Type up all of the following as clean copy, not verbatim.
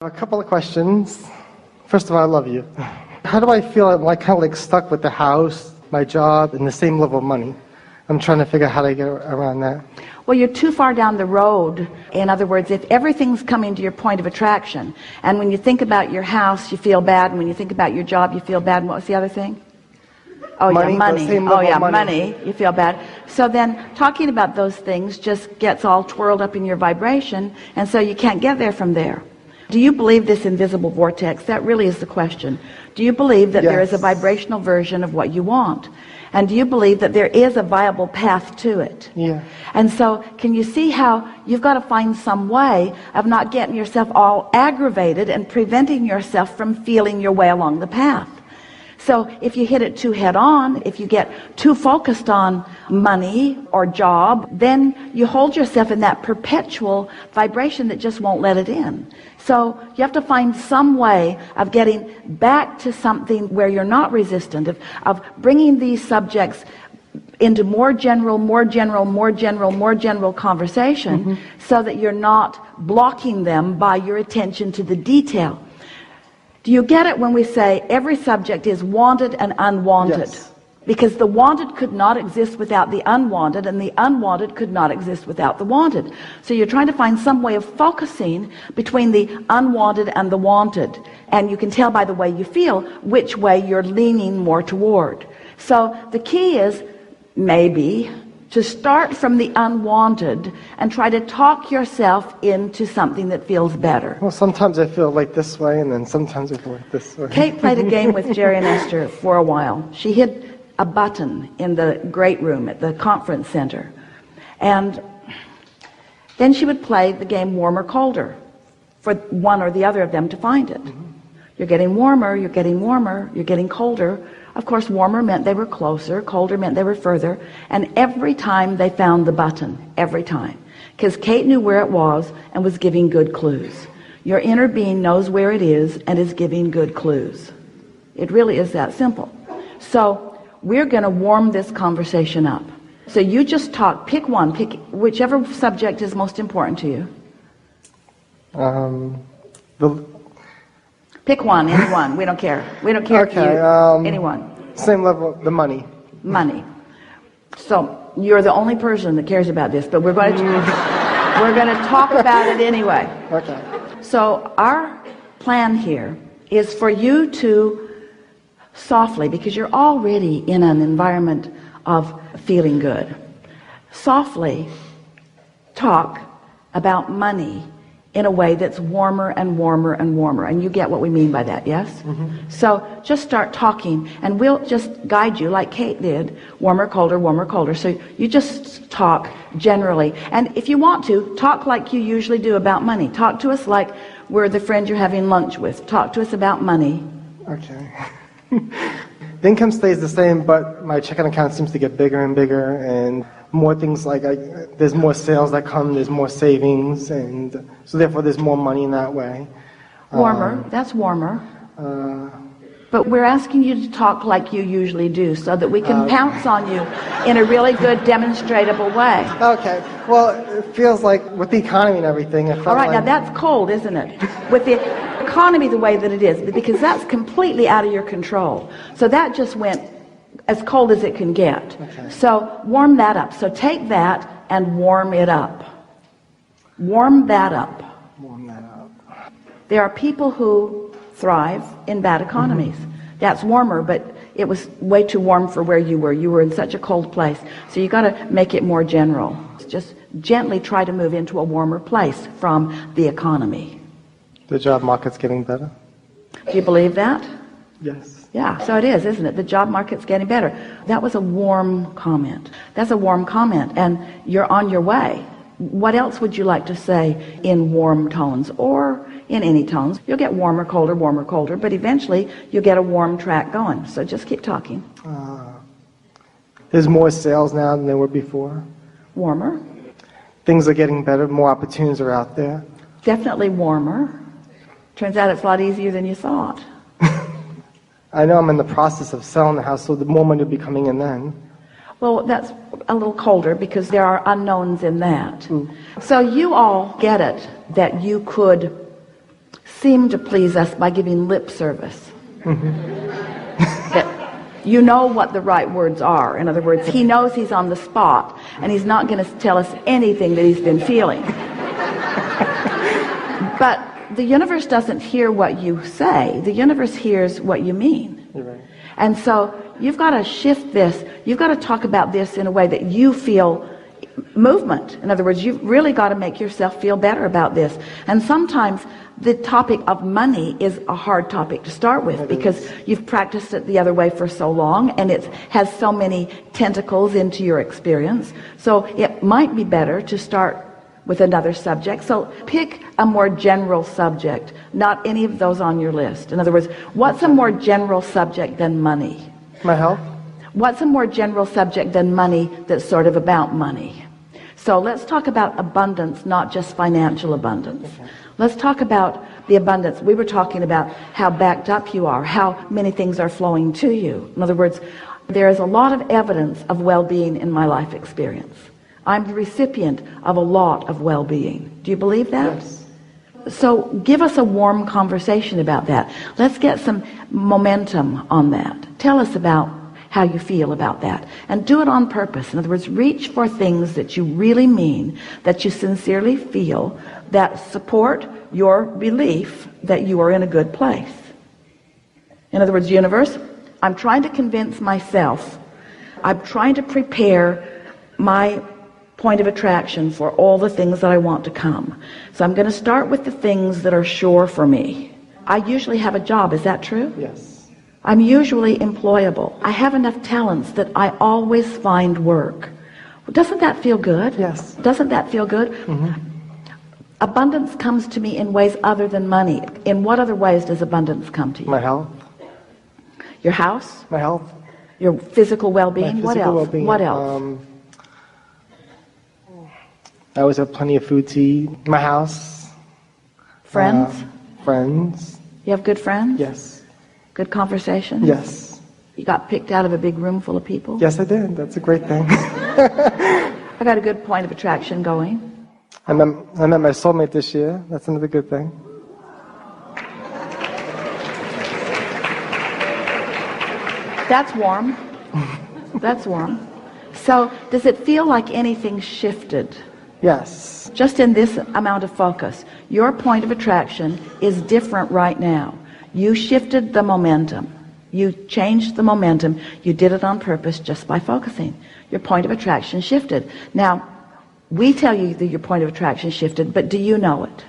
A couple of questions. First of all, I love you. How do I feel? I'm kind of like stuck with the house, my job, and the same level of money. I'm trying to figure out how to get around that. Well, you're too far down the road. In other words, if everything's coming to your point of attraction, and when you think about your house, you feel bad, and when you think about your job, you feel bad, and what was the other thing? Oh, money, yeah, money. Oh, yeah, money. You feel bad. So then talking about those things just gets all twirled up in your vibration, and so you can't get there from there. Do you believe this invisible vortex? That really is the question. Do you believe that there is a vibrational version of what you want? And do you believe that there is a viable path to it? Yeah. And so can you see how you've got to find some way of not getting yourself all aggravated and preventing yourself from feeling your way along the path? So if you hit it too head on, if you get too focused on money or job, then you hold yourself in that perpetual vibration that just won't let it in. So you have to find some way of getting back to something where you're not resistant, of bringing these subjects into more general conversation, so that you're not blocking them by your attention to the detail. Do you get it when we say every subject is wanted and unwanted? Yes. Because the wanted could not exist without the unwanted, and the unwanted could not exist without the wanted. So you're trying to find some way of focusing between the unwanted and the wanted. And you can tell by the way you feel which way you're leaning more toward. So the key is maybe to start from the unwanted and try to talk yourself into something that feels better. Well, sometimes I feel like this way, and then sometimes I feel like this way. Kate played a game with Jerry and Esther for a while. She hid a button in the great room at the conference center. And then she would play the game warm or colder for one or the other of them to find it. You're getting warmer, you're getting warmer, you're getting colder. Of course, warmer meant they were closer, colder meant they were further. And every time they found the button, every time. Because Kate knew where it was and was giving good clues. Your inner being knows where it is and is giving good clues. It really is that simple. So we're going to warm this conversation up. So you just talk, pick one, pick whichever subject is most important to you. Pick one, anyone. We don't care. We don't care. Okay. Anyone. Same level, the money. Money. So you're the only person that cares about this, but we're going to talk about it anyway. Okay. So our plan here is for you to softly, because you're already in an environment of feeling good, softly talk about money in a way that's warmer and warmer and warmer. And you get what we mean by that, yes? So just start talking, and we'll just guide you like Kate did, warmer, colder. So you just talk generally. And if you want to, talk like you usually do about money. Talk to us like we're the friend you're having lunch with. Talk to us about money. Okay. The income stays the same, but my checking account seems to get bigger and bigger, and more things like there's more sales that come, there's more savings, and so therefore there's more money in that way. Warmer, that's warmer. But we're asking you to talk like you usually do so that we can pounce on you in a really good demonstratable way. Okay, well, it feels like with the economy and everything, All right, now that's cold, isn't it? With the economy the way that it is, because that's completely out of your control. So that just went as cold as it can get. Okay. So warm that up. So take that and warm it up. Warm that up. Warm that up. There are people who thrive in bad economies. That's warmer, but it was way too warm for where you were. You were in such a cold place. So you got to make it more general. Just gently try to move into a warmer place from the economy. The job market's getting better? Do you believe that? Yes. Yeah, so it is, isn't it? The job market's getting better. That was a warm comment. That's a warm comment, and you're on your way. What else would you like to say in warm tones or in any tones? You'll get warmer, colder, but eventually you'll get a warm track going. So just keep talking. There's more sales now than there were before. Warmer. Things are getting better, more opportunities are out there. Definitely warmer. Turns out it's a lot easier than you thought. I know I'm in the process of selling the house, so the more money will be coming in then. Well, that's a little colder because there are unknowns in that. So you all get it that you could seem to please us by giving lip service. That you know what the right words are. In other words, he knows he's on the spot, and he's not going to tell us anything that he's been feeling. But the universe doesn't hear what you say. The universe hears what you mean. You're right. And so you've got to shift this. You've got to talk about this in a way that you feel movement. In other words, you've really got to make yourself feel better about this. And sometimes the topic of money is a hard topic to start with, because you've practiced it the other way for so long, and it has so many tentacles into your experience. So it might be better to start with another subject. So pick a more general subject, not any of those on your list. In other words, what's a more general subject than money? My health? What's a more general subject than money that's sort of about money? So let's talk about abundance, not just financial abundance. Okay. Let's talk about the abundance. We were talking about how backed up you are, how many things are flowing to you. In other words, there is a lot of evidence of well-being in my life experience. I'm the recipient of a lot of well-being. Do you believe that? Yes. So give us a warm conversation about that. Let's get some momentum on that. Tell us about how you feel about that, and do it on purpose. In other words, reach for things that you really mean, that you sincerely feel, that support your belief that you are in a good place. In other words, universe, I'm trying to convince myself, I'm trying to prepare my point of attraction for all the things that I want to come. So I'm going to start with the things that are sure for me. I usually have a job. Is that true? Yes. I'm usually employable. I have enough talents that I always find work. Doesn't that feel good? Yes. Doesn't that feel good? Mm-hmm. Abundance comes to me in ways other than money. In what other ways does abundance come to you? My health. Your house? My health. Your physical well-being? My physical well-being. What else? I always have plenty of food to eat. My house. Friends? Friends. You have good friends? Yes. Good conversation? Yes. You got picked out of a big room full of people? Yes, I did. That's a great thing. I got a good point of attraction going. I met my soulmate this year. That's another good thing. That's warm. That's warm. So, does it feel like anything shifted? Yes. Just in this amount of focus. Your point of attraction is different right now. You shifted the momentum. You changed the momentum. You did it on purpose just by focusing. Your point of attraction shifted. Now, we tell you that your point of attraction shifted, but do you know it?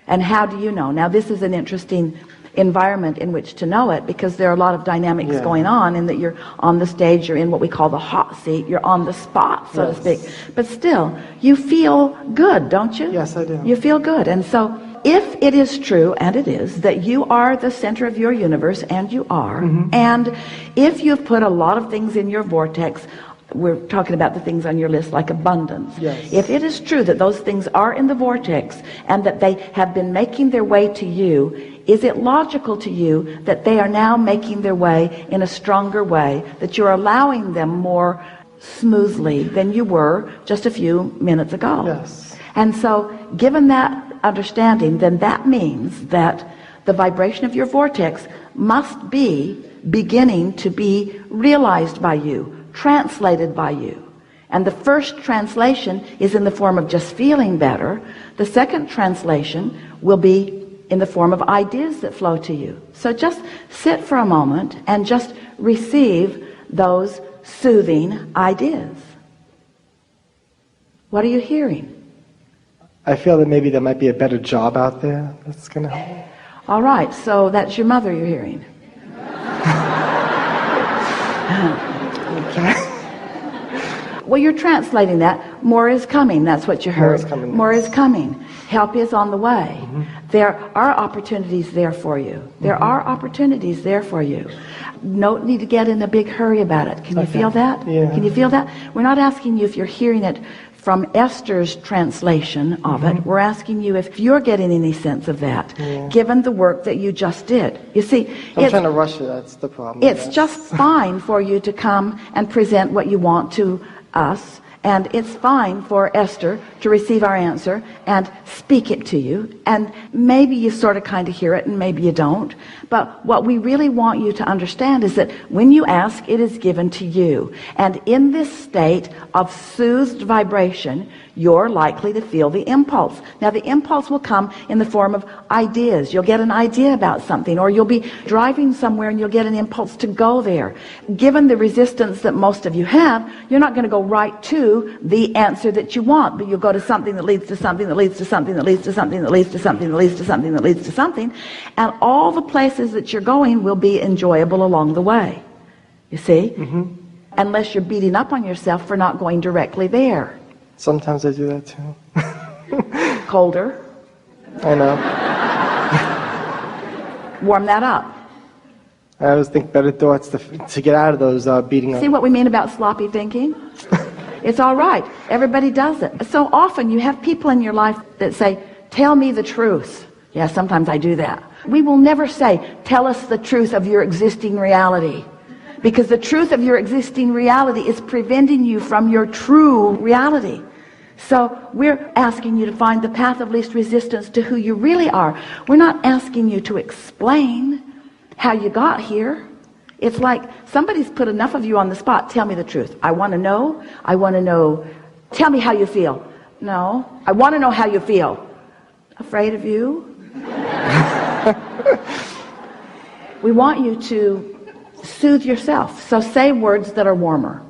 And how do you know? Now, this is an interesting environment in which to know it, because there are a lot of dynamics going on, in that you're on the stage, you're in what we call the hot seat, you're on the spot, so to speak. But still, you feel good, don't you? Yes, I do. You feel good. And so, if it is true, and it is, that you are the center of your universe, and you are, and if you've put a lot of things in your vortex, we're talking about the things on your list like abundance. Yes. If it is true that those things are in the vortex and that they have been making their way to you, is it logical to you that they are now making their way in a stronger way, that you're allowing them more smoothly than you were just a few minutes ago? Yes. And so, given that understanding, then that means that the vibration of your vortex must be beginning to be realized by you, translated by you. And the first translation is in the form of just feeling better. The second translation will be in the form of ideas that flow to you. So just sit for a moment and just receive those soothing ideas. What are you hearing? I feel that maybe there might be a better job out there that's going to help. All right, so that's your mother you're hearing. Okay. Well, you're translating that. More is coming. That's what you heard. More is coming. More is coming. Help is on the way. There are opportunities there for you. There are opportunities there for you. No need to get in a big hurry about it. Can you feel that? Yeah. Can you feel that? We're not asking you if you're hearing it from Esther's translation of it. We're asking you if you're getting any sense of that, given the work that you just did. You see, I'm trying to rush it. That's the problem. It's just fine for you to come and present what you want to us And it's fine for Esther to receive our answer and speak it to you. And maybe you sort of kind of hear it and maybe you don't. But what we really want you to understand is that when you ask, it is given to you. And in this state of soothed vibration, you're likely to feel the impulse. Now the impulse will come in the form of ideas. You'll get an idea about something, or you'll be driving somewhere and you'll get an impulse to go there. Given the resistance that most of you have, you're not going to go right to the answer that you want, but you'll go to something that leads to something that leads to something that leads to something that leads to something that leads to something that leads to something, and all the places that you're going will be enjoyable along the way. You see? Unless you're beating up on yourself for not going directly there. Sometimes I do that too. Colder. I know. Warm that up. I always think better thoughts to get out of those beating up. See what we mean about sloppy thinking? It's all right. Everybody does it. So often you have people in your life that say, tell me the truth. Yeah, sometimes I do that. We will never say, tell us the truth of your existing reality. Because the truth of your existing reality is preventing you from your true reality. So we're asking you to find the path of least resistance to who you really are. We're not asking you to explain how you got here. It's like somebody's put enough of you on the spot. Tell me the truth. I want to know. I want to know. Tell me how you feel. No, I want to know how you feel. Afraid of you? We want you to soothe yourself. So say words that are warmer.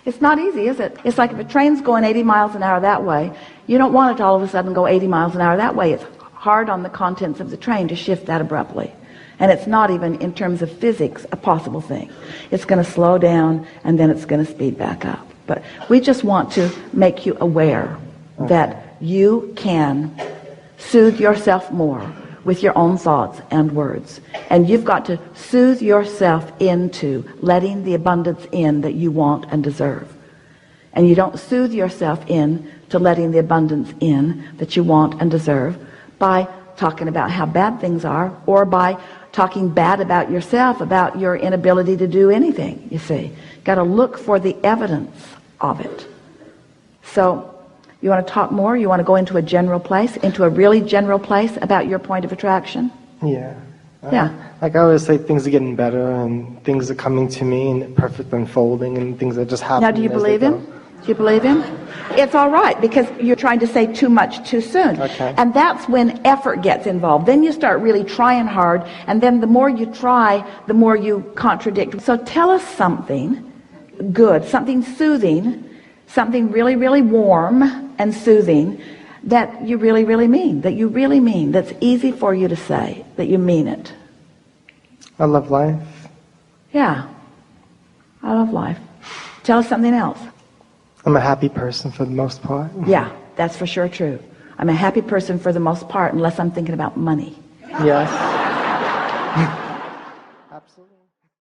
It's not easy, is it? It's like if a train's going 80 miles an hour that way, you don't want it to all of a sudden go 80 miles an hour that way. It's hard on the contents of the train to shift that abruptly. And it's not even, in terms of physics, a possible thing. It's going to slow down and then it's going to speed back up. But we just want to make you aware that you can soothe yourself more with your own thoughts and words. And you've got to soothe yourself into letting the abundance in that you want and deserve. And you don't soothe yourself in to letting the abundance in that you want and deserve by talking about how bad things are, or by talking bad about yourself, about your inability to do anything, you see. Got to look for the evidence of it. So you want to talk more? You want to go into a general place, into a really general place about your point of attraction? Yeah. Yeah. Like I always say, things are getting better and things are coming to me and perfect unfolding and things are just happening. Now, do you believe him? Do you believe him? It's all right, because you're trying to say too much too soon. Okay. And that's when effort gets involved. Then you start really trying hard, and then the more you try, the more you contradict. So tell us something good, something soothing, something really, really warm and soothing that you really, really mean, that's easy for you to say, that you mean it. I love life. Yeah, I love life. Tell us something else. I'm a happy person for the most part. Yeah, that's for sure true. I'm a happy person for the most part, unless I'm thinking about money. Yes.